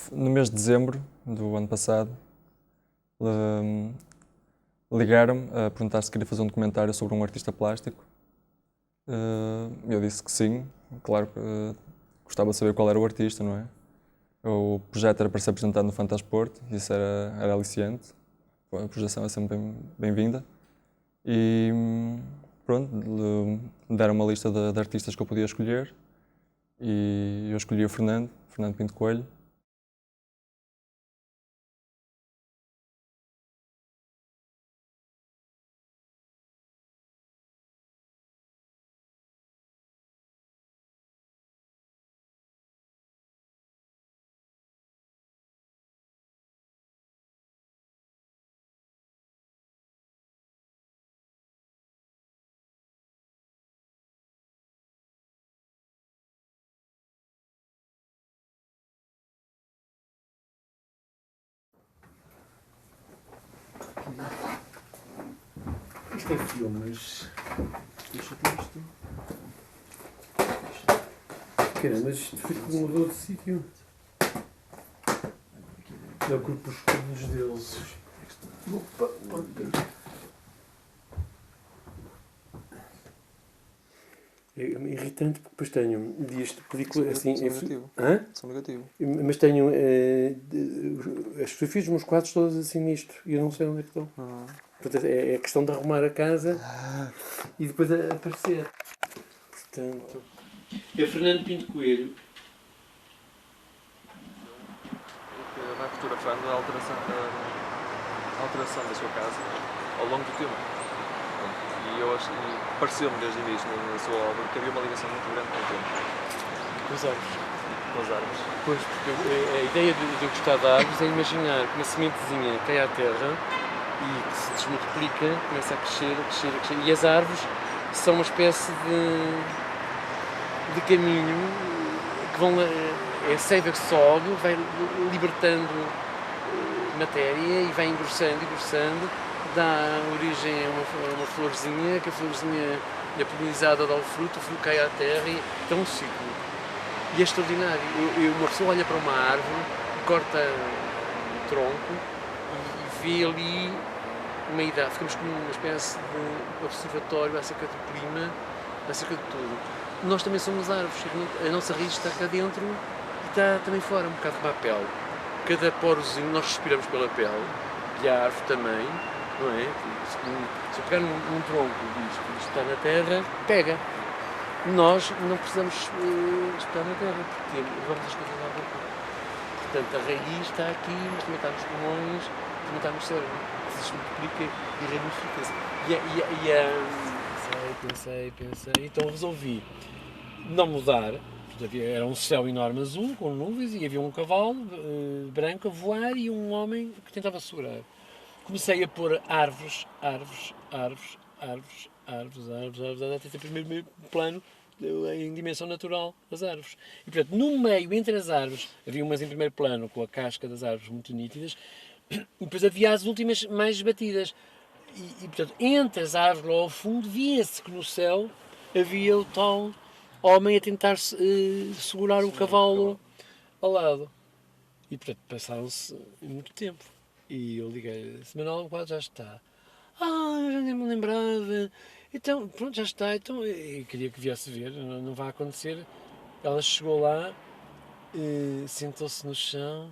No mês de dezembro do ano passado, ligaram-me a perguntar se queria fazer um documentário sobre um artista plástico. Eu disse que sim, claro que gostava de saber qual era o artista, não é? O projeto era para ser apresentado no Fantasporto, isso era aliciante, a projeção é sempre bem-vinda. E pronto, deram uma lista de artistas que eu podia escolher e eu escolhi o Fernando Pinto Coelho. Isto é filmes. Deixa-te isto. Caramba, isto foi como mudou de sítio. É o corpúsculo dos deuses. Opa, é irritante porque depois tenho dias de película assim. São negativo. Hã? São negativo. Mas tenho as fotografias dos meus quadros todas assim nisto e eu não sei onde é que estão. Portanto, é questão de arrumar a casa e depois aparecer. Portanto. É Fernando Pinto Coelho. Vai fotografando a alteração da sua casa ao longo do tempo. E pareceu-me desde o início na sua obra que havia uma ligação muito grande com o tempo. Com as árvores. Com as árvores. Pois, porque a ideia de eu gostar de árvores é imaginar que uma sementezinha cai à terra e que se desmultiplica, começa a crescer, a crescer, a crescer. E as árvores são uma espécie de caminho que vão. É a seiva que sobe, vai libertando matéria e vai engrossando, dá origem a uma florzinha, que a florzinha é polinizada, dá o fruto cai à terra e é um ciclo. E é extraordinário. Uma pessoa olha para uma árvore, corta um tronco e vê ali uma idade. Ficamos como uma espécie de observatório acerca do clima, acerca de tudo. Nós também somos árvores. A nossa raiz está cá dentro e está também fora, um bocado como a pele. Cada porozinho, nós respiramos pela pele e a árvore também, não é? Se eu pegar num tronco disto está na terra, pega. Nós não precisamos estar na terra, porque levamos as coisas à boca. Portanto, a raiz está aqui, mas também está nos pulmões, também está no cérebro. Se multiplica e ramifica-se. Pensei. Então resolvi não mudar. Era um céu enorme azul, com nuvens, e havia um cavalo branco a voar e um homem que tentava segurar. Comecei a pôr árvores, até ter primeiro plano em dimensão natural das árvores. E, portanto, no meio, entre as árvores, havia umas em primeiro plano, com a casca das árvores muito nítidas, e depois havia as últimas mais batidas. E portanto, entre as árvores lá ao fundo, via-se que no céu havia o tal homem a tentar segurar o cavalo ao lado. E, portanto, passaram-se muito tempo. E eu liguei, Manuel, o quadro já está. Eu já nem me lembrava. Então, pronto, já está. Então, eu queria que viesse ver, não vai acontecer. Ela chegou lá, sentou-se no chão.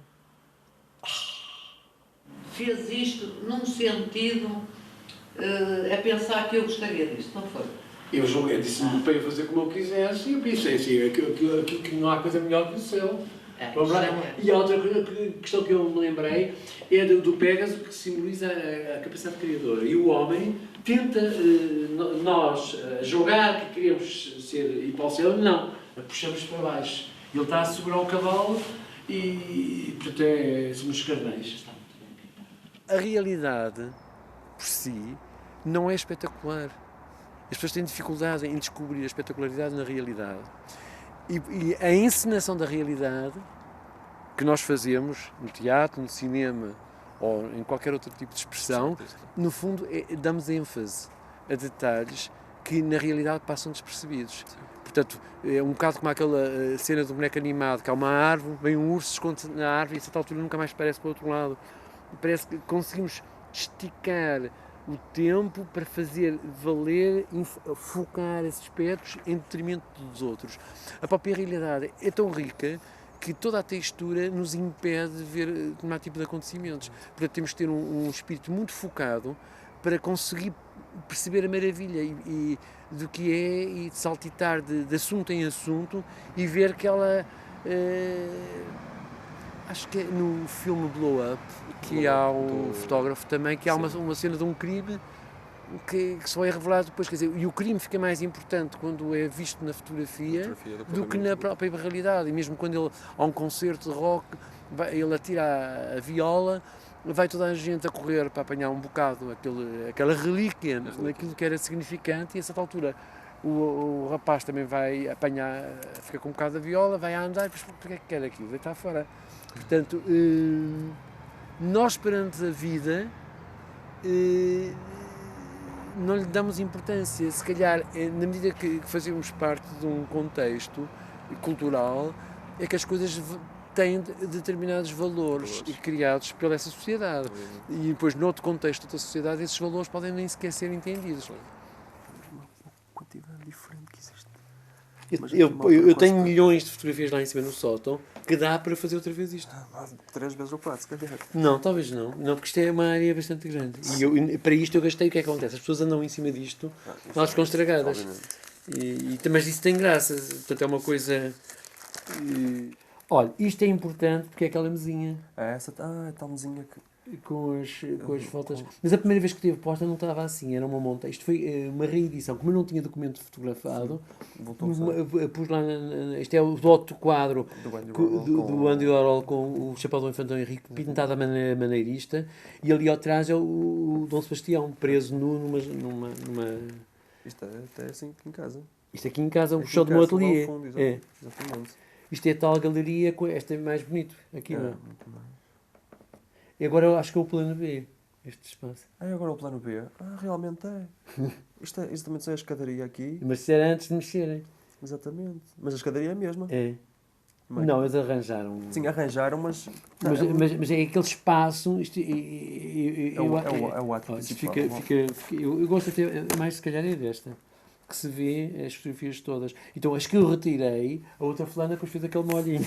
Fez isto num sentido a pensar que eu gostaria disto, não foi? Eu julguei, disse-me para eu fazer como eu quisesse, e eu pensei assim, que não há coisa melhor que o céu. E a outra questão que eu me lembrei é do Pégaso, que simboliza a capacidade criadora. E o homem tenta, nós, julgar que queremos ir para o céu, não, puxamos para baixo. Ele está a segurar o cavalo e, portanto, somos carneiros. A realidade, por si, não é espetacular. As pessoas têm dificuldade em descobrir a espetacularidade na realidade. E a encenação da realidade que nós fazemos no teatro, no cinema ou em qualquer outro tipo de expressão, no fundo damos ênfase a detalhes que na realidade passam despercebidos. Sim. Portanto, é um bocado como aquela cena do boneco animado, que há uma árvore, vem um urso, esconde-se na árvore e a certa altura nunca mais aparece para o outro lado. Parece que conseguimos esticar o tempo para fazer valer, focar esses aspectos em detrimento dos outros. A própria realidade é tão rica que toda a textura nos impede de ver determinado tipo de acontecimentos. Portanto, temos que ter um espírito muito focado para conseguir perceber a maravilha e do que é e de saltitar de assunto em assunto e ver que ela... acho que é no filme Blow Up, que há um fotógrafo também, que há uma cena de um crime que só é revelado depois, quer dizer, e o crime fica mais importante quando é visto na fotografia do que na própria realidade. E mesmo quando ele, há um concerto de rock, ele atira a viola, vai toda a gente a correr para apanhar um bocado aquela relíquia, daquilo que era significante, e a certa altura o rapaz também vai apanhar, fica com um bocado da viola, vai a andar, e depois, porque é que quer aquilo? Vai estar fora. Portanto, nós perante a vida não lhe damos importância. Se calhar, na medida que fazemos parte de um contexto cultural, é que as coisas têm determinados valores e criados pela essa sociedade. E depois, noutro contexto da sociedade, esses valores podem nem sequer ser entendidos. Uma quantidade diferente que existe. Eu tenho milhões de fotografias lá em cima no sótão que dá para fazer outra vez isto. 3 vezes ou 4, se calhar. Não, talvez não. Não, porque isto é uma área bastante grande. E para isto eu gastei. O que é que acontece? As pessoas andam em cima disto, elas ficam estragadas. Mas isso tem graça. Portanto, é uma coisa... olha, isto é importante porque é aquela mesinha. É essa? É tal mesinha que... Com as fotos. Mas a primeira vez que teve posta não estava assim, era uma monta. Isto foi uma reedição. Como eu não tinha documento fotografado, pus lá. Este é o outro quadro do Andy Warhol com o chapéu do Infantão Henrique, pintado à maneira maneirista, e ali atrás é o Dom Sebastião, preso nu numa... Isto é assim aqui em casa. Isto aqui em casa é um puxão do meu ateliê. Exatamente. Isto é a tal galeria, esta é mais bonito. Aqui não é? Muito bem. E agora eu acho que é o plano B, este espaço. Agora o plano B? Realmente é. Isto é exatamente a escadaria aqui. Mas isso era antes de mexerem. Exatamente. Mas a escadaria é a mesma. É. Não, eles arranjaram. Sim, arranjaram, mas é aquele espaço. Isto, é o ato principal. Eu gosto até mais, se calhar, é desta. Que se vê as fotografias todas. Então, as que eu retirei, a outra fulana depois fez aquele molhinho.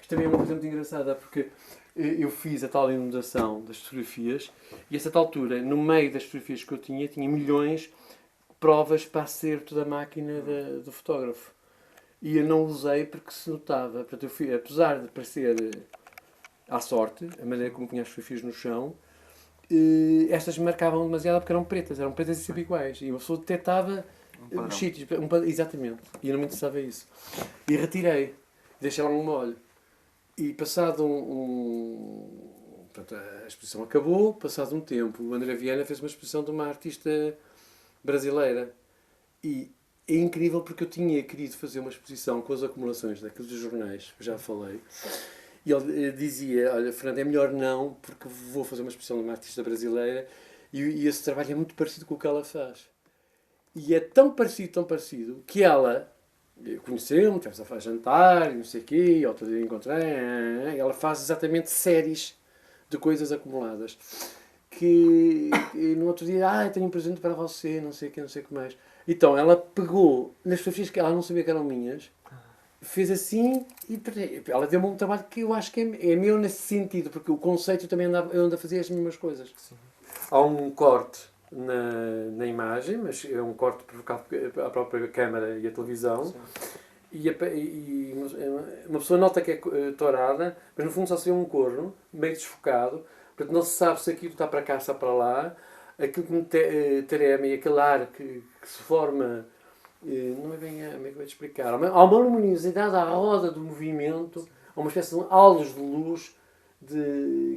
Isto também é uma coisa muito engraçada, porque eu fiz a tal inundação das fotografias e a certa altura, no meio das fotografias que eu tinha milhões de provas para acerto da máquina do fotógrafo. E eu não usei porque se notava. Portanto, eu fui, apesar de parecer à sorte, a maneira como punha as fotografias no chão, estas me marcavam demasiado porque eram pretas e sempre iguais. E uma pessoa detectava os sítios. Exatamente. E eu não me interessava isso. E retirei. Deixei lá um molho. E passado portanto, a exposição acabou, passado um tempo, o André Viana fez uma exposição de uma artista brasileira. E é incrível porque eu tinha querido fazer uma exposição com as acumulações daqueles jornais, que já falei. E ele dizia, olha, Fernando, é melhor não, porque vou fazer uma exposição de uma artista brasileira e esse trabalho é muito parecido com o que ela faz. E é tão parecido, que ela... conheceu-me, estivemos a fazer jantar, não sei o quê, outro dia encontrei, ela faz exatamente séries de coisas acumuladas. Que no outro dia, tenho um presente para você, não sei o que mais. Então, ela pegou nas fotografias que ela não sabia que eram minhas, fez assim e ela deu-me um trabalho que eu acho que é meu nesse sentido, porque o conceito também eu ando a fazer as mesmas coisas. Sim. Há um corte na imagem, mas é um corte provocado pela própria câmara e a televisão. E uma pessoa nota que é tourada, mas no fundo só se vê um corno, meio desfocado, portanto não se sabe se aquilo está para cá, está para lá, aquilo que me treme e aquele ar que se forma, não é bem, como é que eu vou te explicar, há uma luminosidade à roda do movimento, há uma espécie de halos de luz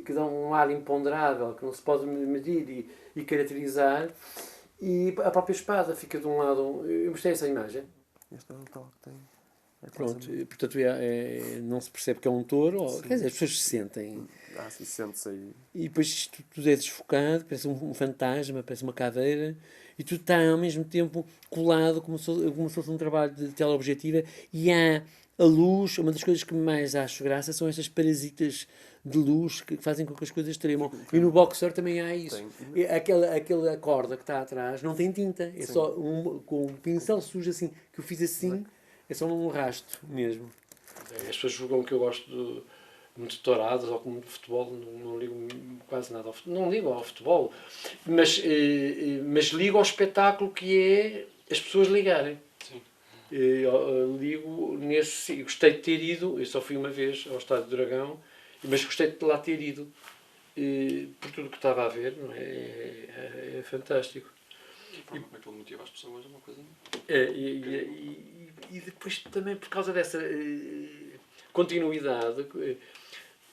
que dão um ar imponderável, que não se pode medir e caracterizar, E a própria espada fica de um lado. Eu mostrei essa imagem. Este é o tal que tem. É Pronto, quase- portanto não se percebe que é um touro, quer dizer, as pessoas se sentem. sim, sente-se aí. E depois isto tudo é desfocado, parece um fantasma, parece uma caveira, e tudo está ao mesmo tempo colado como se fosse um trabalho de teleobjetiva, e há a luz. Uma das coisas que mais acho graça são estas parasitas de luz que fazem com que as coisas tremam. E no boxer também há isso. Tem. Aquela corda que está atrás não tem tinta, é só com um pincel sujo assim, que eu fiz assim, é só um rasto mesmo. As pessoas julgam que eu gosto muito de touradas ou muito de futebol, não ligo quase nada ao futebol. Não ligo ao futebol, mas ligo ao espetáculo que é as pessoas ligarem. Sim. Ligo nesse. Gostei de ter ido, eu só fui uma vez ao Estádio do Dragão, mas gostei de lá ter ido, por tudo que estava a ver, não é? É fantástico. A forma como aquilo motiva as pessoas é uma coisa. E depois também por causa dessa continuidade,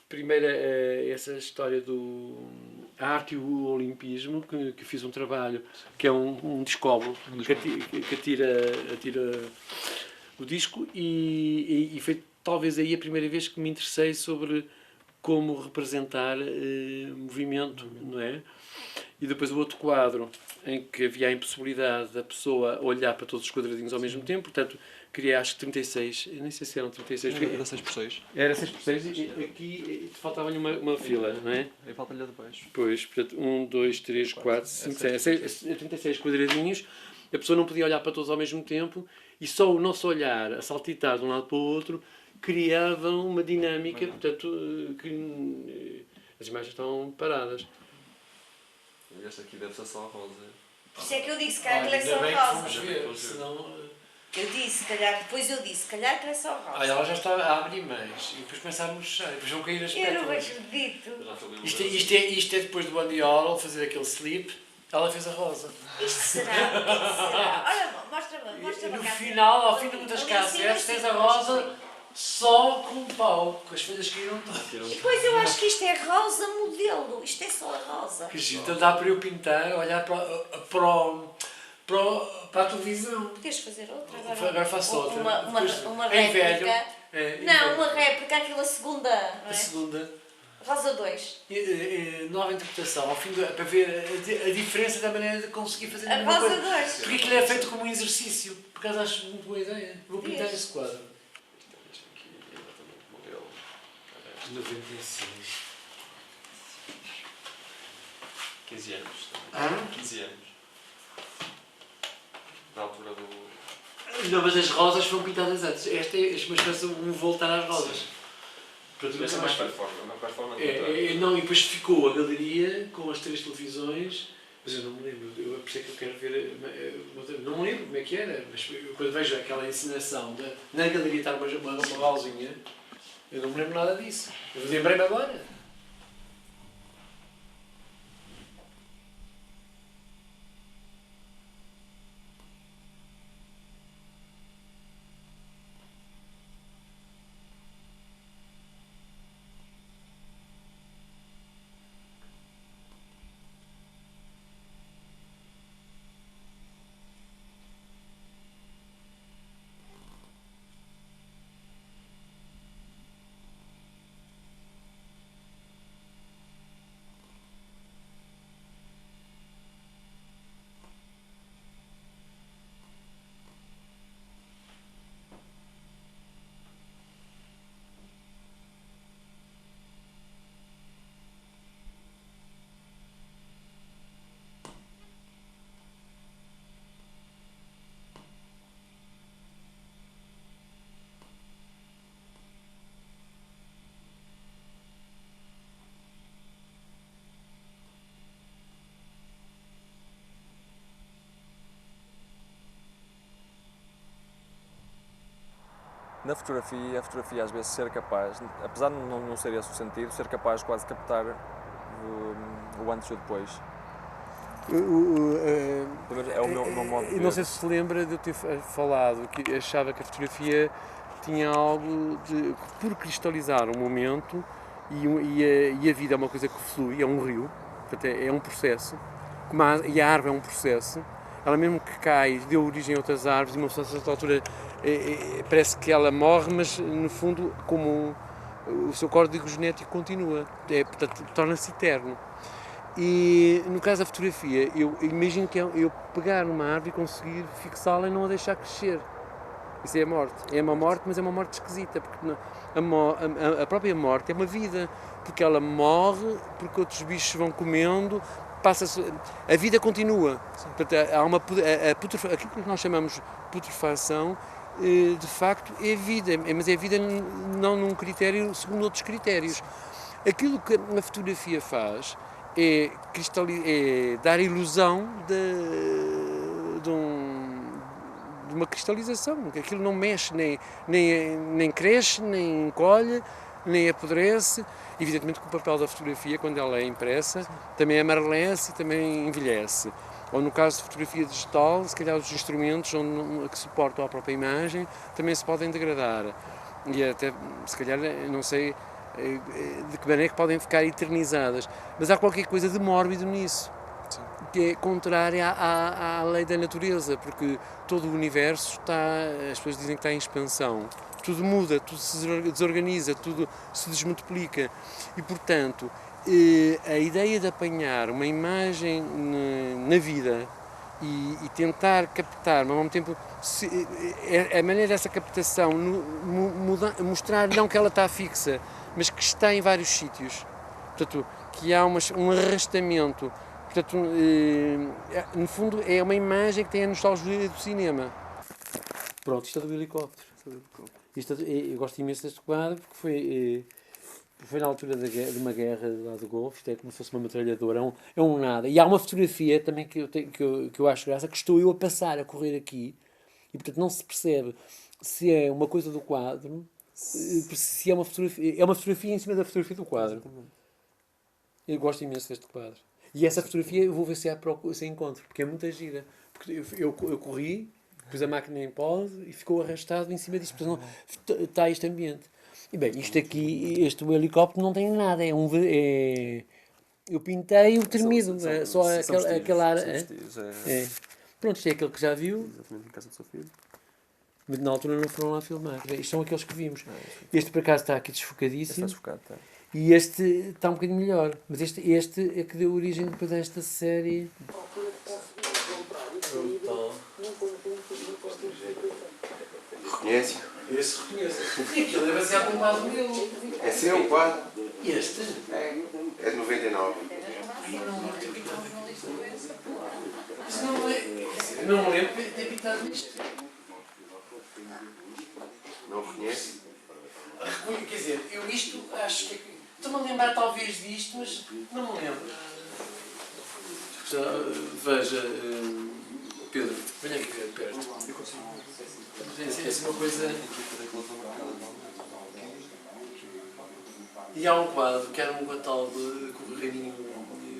primeiro essa história a arte e o olimpismo, que fiz um trabalho que é um discóbolo que atira o disco, e foi talvez aí a primeira vez que me interessei sobre como representar movimento, não é? E depois o outro quadro, em que havia a impossibilidade da pessoa olhar para todos os quadradinhos ao mesmo tempo, portanto, criei acho que 36, eu nem sei se eram 36. Era 6x6. Era 6x6 e aqui faltava-lhe uma fila, não é? Aí falta-lhe a de baixo. Pois, portanto, 1, 2, 3, 4, 5, 6, 36 quadradinhos, a pessoa não podia olhar para todos ao mesmo tempo, e só o nosso olhar a saltitar de um lado para o outro criava uma dinâmica, portanto, que as imagens estão paradas. Este aqui deve ser só a rosa. Por isso é que eu disse, se calhar aquilo é só rosa. ver, senão... Eu disse, se calhar, depois eu disse, se calhar aquilo é só rosa. ela já está a abrir mais, e depois começa a murchar, depois vão cair as Eu não pétalas. acredito. Isto é depois do Bandiola, fazer aquele slip, ela fez a rosa. Isto será? O que é que será? Olha, mostra-me No a cassete. final, ao fim de muitas Ali em cima, cassetes, sim, tens a rosa só com o pau, com as folhas caíram todas. E depois eu acho que isto é rosa modelo. Isto é só a rosa. Que giro, então dá para eu pintar, olhar para a televisão. Podias fazer outra Agora faço outra. Uma Em réplica. velho. Não, uma réplica, aquilo a segunda, não A é? segunda. Rosa 2. Nova interpretação, ao fim para ver a diferença da maneira de conseguir fazer a A mesma rosa coisa. 2. Porque aquilo é feito como um exercício. Por acaso acho muito boa ideia. Vou pintar Diz. esse quadro. Isto aqui é exatamente o modelo. 96. 15 anos. Ah? 15 anos. Da altura do. Não, mas as rosas foram pintadas antes. Esta é uma espécie de um voltar às rosas. Essa é mais performance. Não, e depois ficou a galeria com as 3 televisões, mas eu não me lembro, eu pensei que eu quero ver, não me lembro como é que era, mas quando vejo aquela encenação na galeria estar uma balzinha, eu não me lembro nada disso. Eu lembrei-me agora. Na fotografia, a fotografia às vezes ser capaz, apesar de não ser esse o sentido, ser capaz de quase captar o antes e o depois. Pelo menos é o meu modo de ver. Não sei se lembra de eu ter falado que achava que a fotografia tinha algo de por cristalizar um momento e a vida é uma coisa que flui, é um rio, portanto é um processo, e a árvore é um processo, ela mesmo que cai, deu origem a outras árvores, e uma pessoa a certa altura parece que ela morre, mas no fundo, como o seu código genético continua, portanto, torna-se eterno. E no caso da fotografia, eu imagino que eu pegar uma árvore e conseguir fixá-la e não a deixar crescer. Isso é a morte. É uma morte, mas é uma morte esquisita, porque a própria morte é uma vida, porque ela morre, porque outros bichos vão comendo, a vida continua. Portanto, há aquilo que nós chamamos de putrefação, de facto, é vida, mas é vida não num critério segundo outros critérios. Aquilo que a fotografia faz é dar a ilusão de uma cristalização, que aquilo não mexe, nem cresce, nem encolhe, nem apodrece. Evidentemente que o papel da fotografia, quando ela é impressa, também amarelece e também envelhece. Ou no caso de fotografia digital, se calhar os instrumentos que suportam a própria imagem também se podem degradar. E até, se calhar, não sei de que maneira é que podem ficar eternizadas. Mas há qualquer coisa de mórbido nisso, que é contrária à lei da natureza, porque todo o universo as pessoas dizem que está em expansão. Tudo muda, tudo se desorganiza, tudo se desmultiplica. E, portanto, a ideia de apanhar uma imagem na vida e tentar captar, mas ao mesmo tempo, a maneira dessa captação, mostrar não que ela está fixa, mas que está em vários sítios. Portanto, que há um arrastamento. Portanto, no fundo, é uma imagem que tem a nostalgia do cinema. Pronto, isto é do helicóptero. Eu gosto imenso deste quadro porque foi na altura de uma guerra lá do Golfo. Isto é como se fosse uma metralhadora, é um nada. E há uma fotografia também que eu acho graça, que estou eu a passar, a correr aqui, e portanto não se percebe se é uma coisa do quadro, se é uma fotografia em cima da fotografia do quadro. Eu gosto imenso deste quadro. E essa fotografia eu vou ver se encontro, porque é muita gira. Porque eu corri, pus a máquina em pause e ficou arrastado em cima disso. Portanto, está este ambiente. E bem, isto aqui, o helicóptero não tem nada. Eu pintei o tremido. Só aquela área. Pronto, isto é aquele que já viu. Exatamente, em casa do seu filho. Mas na altura não foram lá filmar. Isto são aqueles que vimos. Este por acaso está aqui desfocadíssimo. Está desfocado, está. E este está um bocadinho melhor. Mas este é que deu origem depois a esta série. Reconhece? Esse reconheço. E aquilo é baseado num quadro meu. É seu o quadro? E este? É de 99. Isso não é. Não me lembro de ter pintado isto. Não reconhece? Quer dizer, eu isto acho que. Estou-me a lembrar talvez disto, mas não me lembro. Veja, Pedro, venha aqui ver perto. É uma coisa. E há um quadro que era um catálogo que o Reininho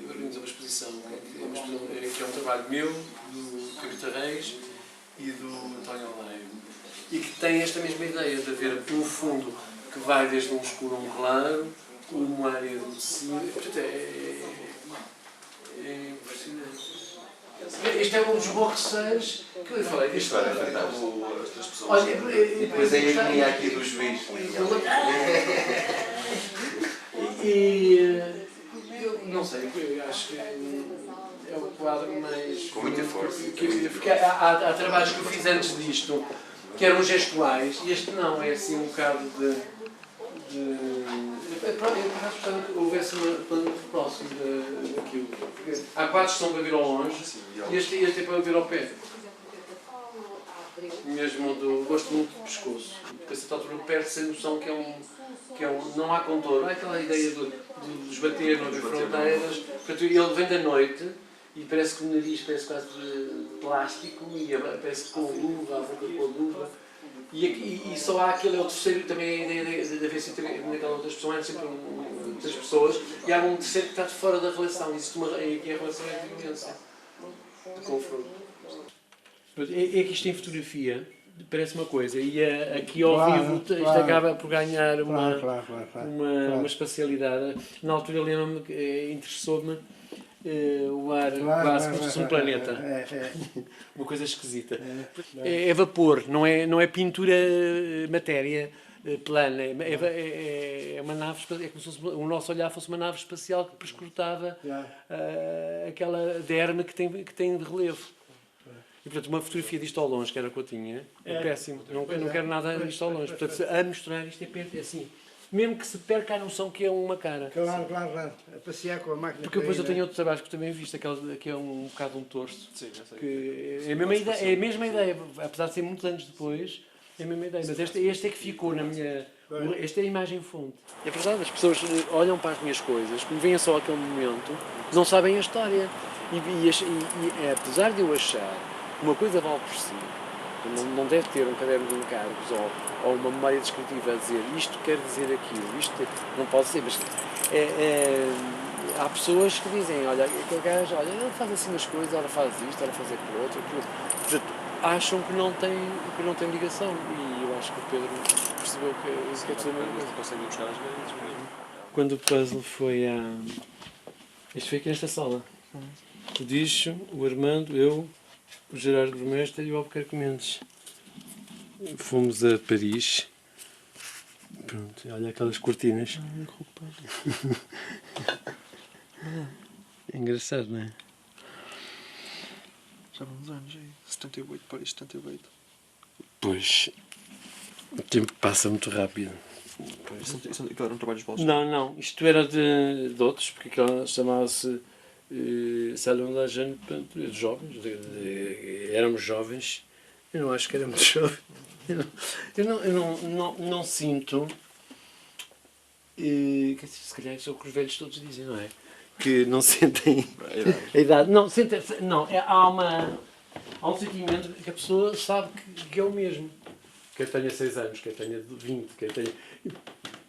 organizou uma exposição, que é um trabalho meu, do Capitão Reis e do António Oleiro. E que tem esta mesma ideia de haver um fundo que vai desde um escuro a um claro, uma área de tecido. Portanto, é impressionante. Este é um dos borraceiros que eu falei. Isto vai enfrentar as outras pessoas. Olha, E depois a etnia aqui do juiz. E eu não sei, eu acho que é o quadro mais. Com muita força. Porque há trabalhos que eu fiz antes disto que eram gestuais e este não, é assim um bocado de. Eu gostava que houvesse uma plano próximo daquilo. Porque há quadros que são para vir ao longe e este é para vir ao pé. Mesmo gosto muito do pescoço. Porque a certa altura perde-se a noção que é um. Não há contorno. Há aquela ideia de desbater, não haver fronteiras. Portanto, ele vem da noite e parece que o nariz parece quase de plástico e parece com luva, a boca com a luva. E só há aquele, é o terceiro, também a ideia de haver sempre naquela outra expressão, há sempre três pessoas, e há um terceiro que está de fora da relação, e aqui a relação é de violência, de confronto. É que isto em fotografia parece uma coisa, e aqui ao vivo isto acaba por ganhar uma espacialidade. Na altura lembro-me, interessou-me o ar quase como se fosse um planeta. Uma coisa esquisita. É vapor, não é pintura matéria plana. É uma nave, é como se fosse, o nosso olhar fosse uma nave espacial que prescrutava aquela derme que tem de relevo. E, portanto, uma fotografia disto ao longe, que era o que eu tinha, é péssimo. Não quero nada disto ao longe. Portanto, a mostrar isto é assim. Mesmo que se perca a noção que é uma cara. Claro. A passear com a máquina. Porque depois eu tenho outros trabalhos que também viste, aquele que é um bocado um torso. Sim, já sei. Que é a mesma ideia, apesar de ser muitos anos depois, é a mesma ideia. Mas este é que ficou na minha. Esta é a imagem fonte. É verdade, as pessoas olham para as minhas coisas, como veem só aquele momento, não sabem a história. E apesar de eu achar que uma coisa vale por si, não deve ter um caderno de encargos ou uma memória descritiva a dizer isto quer dizer aquilo, isto não pode ser, mas há pessoas que dizem, olha, aquele gajo, olha, ele faz assim as coisas, ora faz isto, ora faz aquilo outro, aquilo. Portanto, acham que não tem ligação e eu acho que o Pedro percebeu que é tudo a mesma coisa. Conseguem buscar as vezes mesmo. Quando o puzzle foi isto foi aqui nesta sala. O Dicho, o Armando, eu, o Gerardo Burmester e o Albuquerque Mendes. Fomos a Paris. Pronto, olha aquelas cortinas. É engraçado, não é? Já vão uns anos aí. 78, Paris, 78. Pois, o tempo passa muito rápido. Aquilo eram trabalhos vossos? Não, isto era de outros, porque aquilo chamava-se Salão da Jeune, portanto, de jovens, éramos jovens, eu não acho que éramos jovens, eu não sinto, se calhar isso é o que os velhos todos dizem, não é? Que não sentem a idade. Não, há um sentimento que a pessoa sabe que é o mesmo. Quer tenha 6 anos, quer tenha 20, quer tenha...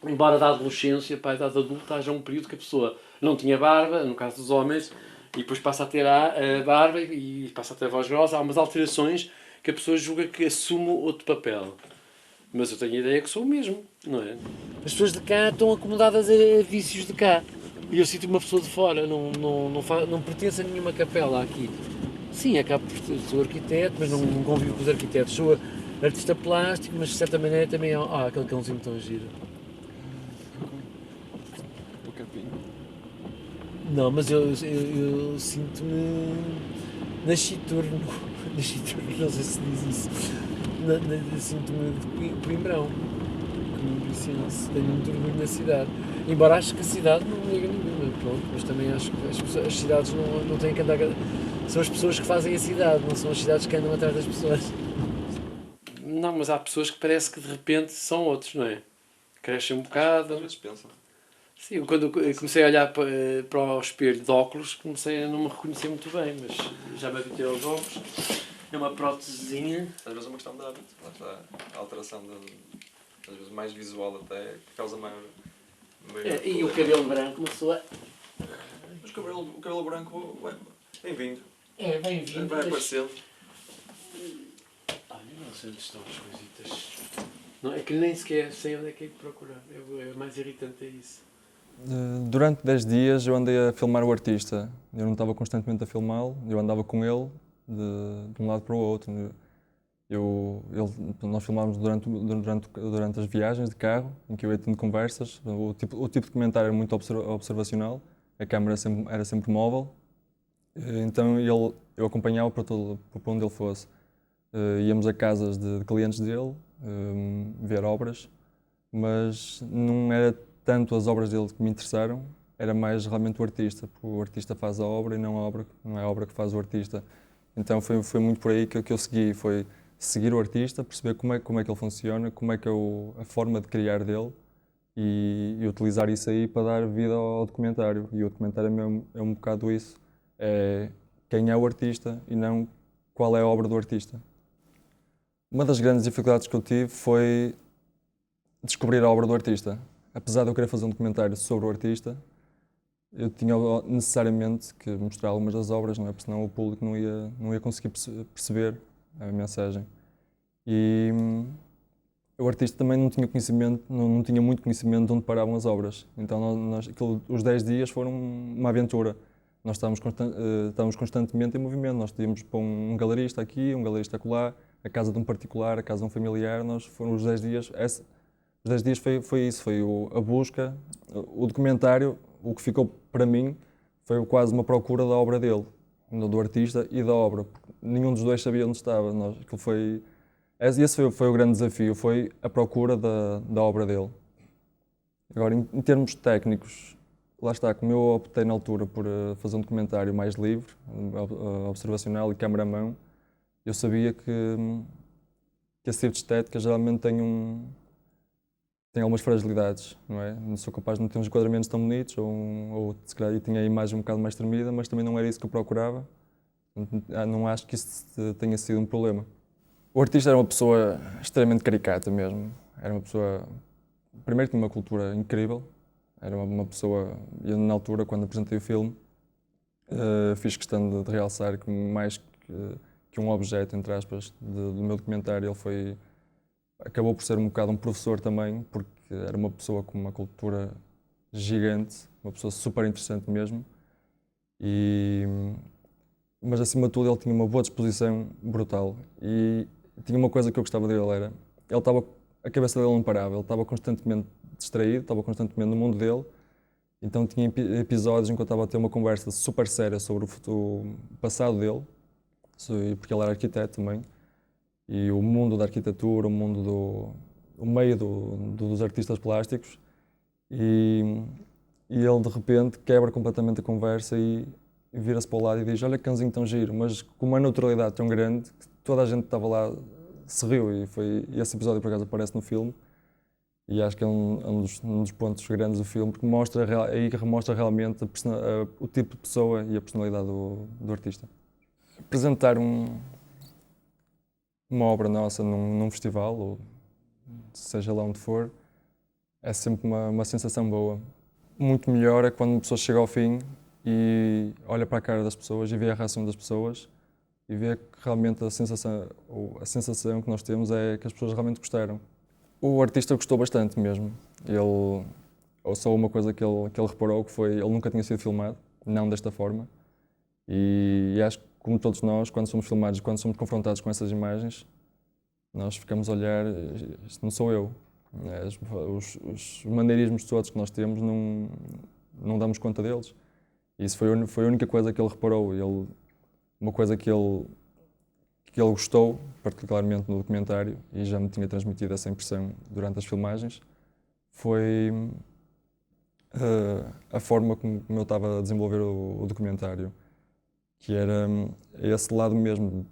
Embora da adolescência para a idade adulta haja um período que a pessoa não tinha barba, no caso dos homens, e depois passa a ter a barba e passa a ter a voz grossa. Há umas alterações que a pessoa julga que assume outro papel. Mas eu tenho a ideia que sou o mesmo, não é? As pessoas de cá estão acomodadas a vícios de cá. E eu sinto uma pessoa de fora, não pertence a nenhuma capela aqui. Sim, acabo por sou arquiteto, mas não convivo com os arquitetos. Sou artista plástico, mas de certa maneira também há aquele cãozinho tão giro. O capinho. Não, mas eu sinto-me nasciturno, não sei se diz isso. Sinto-me de Coimbrão, coimbricense, tenho muito orgulho na cidade. Embora acho que a cidade não liga nenhuma, pronto, mas também acho que as cidades não têm que andar... São as pessoas que fazem a cidade, não são as cidades que andam atrás das pessoas. Não, mas há pessoas que parece que de repente são outros, não é? Crescem um bocado. Às vezes pensam. Sim, quando eu comecei a olhar para o espelho de óculos, comecei a não me reconhecer muito bem, mas já me habituei aos óculos. É uma prótesezinha. Às vezes é uma questão de hábito. Lá está a alteração, às vezes mais visual até, que causa maior E o cabelo branco, uma pessoa... Mas o cabelo branco, bem-vindo. É, bem-vindo. Vai aparecendo. Olha, não sei onde estão as coisitas. Não, é que nem sequer sei onde é que é de procurar. É mais irritante é isso. Durante 10 dias eu andei a filmar o artista. Eu não estava constantemente a filmá-lo, eu andava com ele de um lado para o outro. Nós filmámos durante as viagens de carro, em que eu ia tendo conversas. O tipo de documentário era muito observacional, a câmera era sempre móvel. Então eu acompanhava para onde ele fosse. Íamos a casas de clientes dele, ver obras, mas não era tanto as obras dele que me interessaram, era mais realmente o artista, porque o artista faz a obra e não é a obra que faz o artista. Então foi muito por aí que eu segui, foi seguir o artista, perceber como é que ele funciona, como é que é a forma de criar dele e utilizar isso aí para dar vida ao documentário. E o documentário é um bocado isso, é quem é o artista e não qual é a obra do artista. Uma das grandes dificuldades que eu tive foi descobrir a obra do artista. Apesar de eu querer fazer um documentário sobre o artista, eu tinha necessariamente que mostrar algumas das obras, não é? Porque senão o público não ia conseguir perceber a mensagem. E o artista também não tinha conhecimento, não tinha muito conhecimento de onde paravam as obras. Então os 10 dias foram uma aventura. Nós estávamos constantemente em movimento. Nós tínhamos para um galerista aqui, um galerista acolá, a casa de um particular, a casa de um familiar. Nós foram os 10 dias. Os 10 dias foi isso, foi a busca. O documentário, o que ficou para mim, foi quase uma procura da obra dele, do artista e da obra. Nenhum dos dois sabia onde estava. Esse foi o grande desafio, foi a procura da obra dele. Agora, em termos técnicos, lá está, como eu optei na altura por fazer um documentário mais livre, observacional e câmara à mão, eu sabia que esse tipo de estética geralmente tem algumas fragilidades, não é? Não sou capaz de não ter uns enquadramentos tão bonitos, ou se calhar eu tinha a imagem um bocado mais tremida, mas também não era isso que eu procurava. Não acho que isso tenha sido um problema. O artista era uma pessoa extremamente caricata mesmo. Era uma pessoa, primeiro, tinha uma cultura incrível. Era uma pessoa, eu na altura, quando apresentei o filme, fiz questão de realçar que mais que um objeto, entre aspas, do meu documentário, ele acabou por ser um bocado um professor também, porque era uma pessoa com uma cultura gigante, uma pessoa super interessante mesmo. Mas acima de tudo ele tinha uma boa disposição brutal e tinha uma coisa que eu gostava dele, a cabeça dele não parava, ele estava constantemente distraído, estava constantemente no mundo dele, então tinha episódios em que eu estava a ter uma conversa super séria sobre o passado dele, porque ele era arquiteto também, e o mundo da arquitetura, o meio dos artistas plásticos, e ele de repente quebra completamente a conversa e vira-se para o lado e diz: olha que cãozinho tão giro, mas com uma naturalidade tão grande que toda a gente que estava lá se riu, e esse episódio por acaso aparece no filme e acho que é um dos pontos grandes do filme, porque remostra realmente o tipo de pessoa e a personalidade do artista. Apresentar uma obra nossa num festival, ou seja lá onde for, é sempre uma sensação boa. Muito melhor é quando uma pessoa chega ao fim e olha para a cara das pessoas e vê a reação das pessoas e vê que realmente a sensação que nós temos é que as pessoas realmente gostaram. O artista gostou bastante mesmo. Só uma coisa que ele reparou, que foi, ele nunca tinha sido filmado, não desta forma, e acho que, como todos nós, quando somos filmados, quando somos confrontados com essas imagens, nós ficamos a olhar: isto não sou eu. Os maneirismos todos que nós temos, não damos conta deles. E isso foi a única coisa que ele reparou. Uma coisa que ele gostou, particularmente no documentário, e já me tinha transmitido essa impressão durante as filmagens, foi a forma como eu estava a desenvolver o documentário, que era esse lado mesmo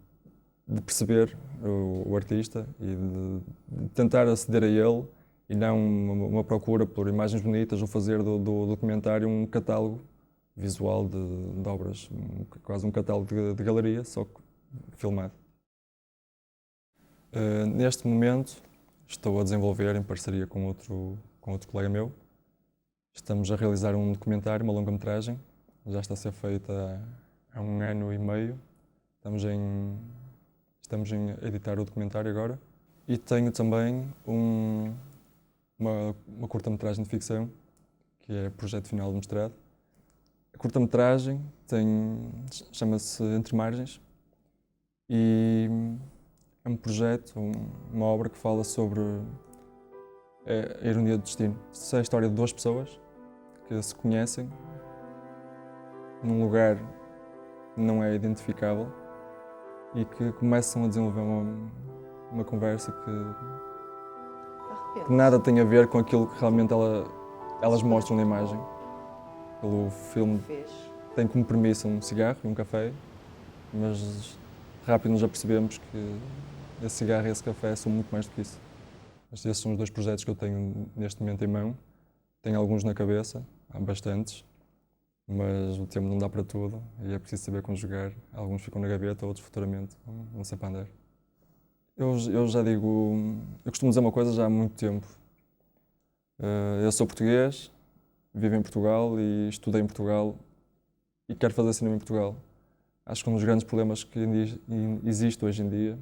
de perceber o artista e de tentar aceder a ele, e não uma procura por imagens bonitas, ou fazer do documentário um catálogo visual de obras, quase um catálogo de galeria, só que filmado. Neste momento estou a desenvolver, em parceria com outro colega meu, estamos a realizar um documentário, uma longa-metragem, já está a ser feita há 1 ano e meio, estamos em editar o documentário agora, e tenho também uma curta-metragem de ficção, que é o projeto final do mestrado. A curta-metragem chama-se Entre Margens, e é um projeto, uma obra que fala sobre a ironia do destino. Isto é a história de 2 pessoas que se conhecem num lugar que não é identificável e que começam a desenvolver uma conversa que nada tem a ver com aquilo que realmente elas mostram na imagem. O filme tem como premissa um cigarro e um café, mas rápido nos apercebemos que esse cigarro e esse café são muito mais do que isso. Esses são os 2 projetos que eu tenho neste momento em mão. Tenho alguns na cabeça, há bastantes, mas o tempo não dá para tudo e é preciso saber conjugar. Alguns ficam na gaveta, outros futuramente vão ser para andar. Eu já digo, eu costumo dizer uma coisa já há muito tempo. Eu sou português, vivo em Portugal e estudei em Portugal e quero fazer cinema em Portugal. Acho que um dos grandes problemas que existe hoje em dia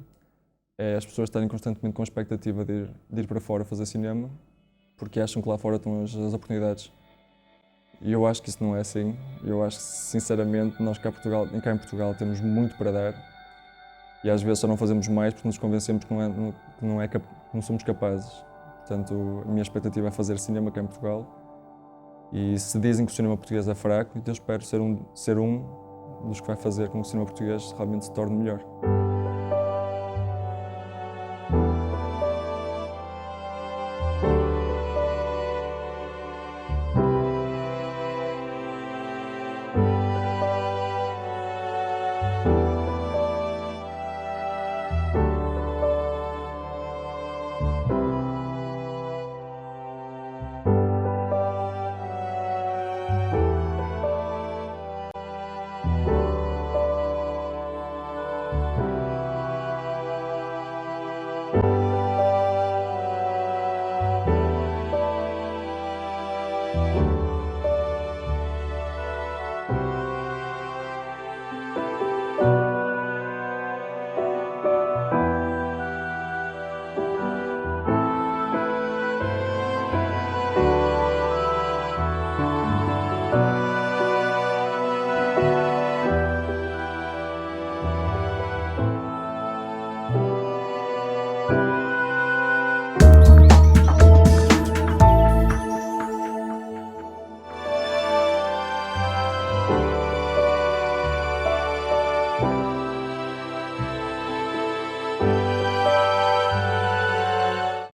é as pessoas estarem constantemente com a expectativa de ir para fora fazer cinema, porque acham que lá fora estão as oportunidades. E eu acho que isso não é assim. Eu acho que, sinceramente, nós cá em Portugal temos muito para dar e às vezes só não fazemos mais porque nos convencemos que não somos capazes. Portanto, a minha expectativa é fazer cinema cá em Portugal. E se dizem que o cinema português é fraco, então eu espero ser um dos que vai fazer com que o cinema português realmente se torne melhor.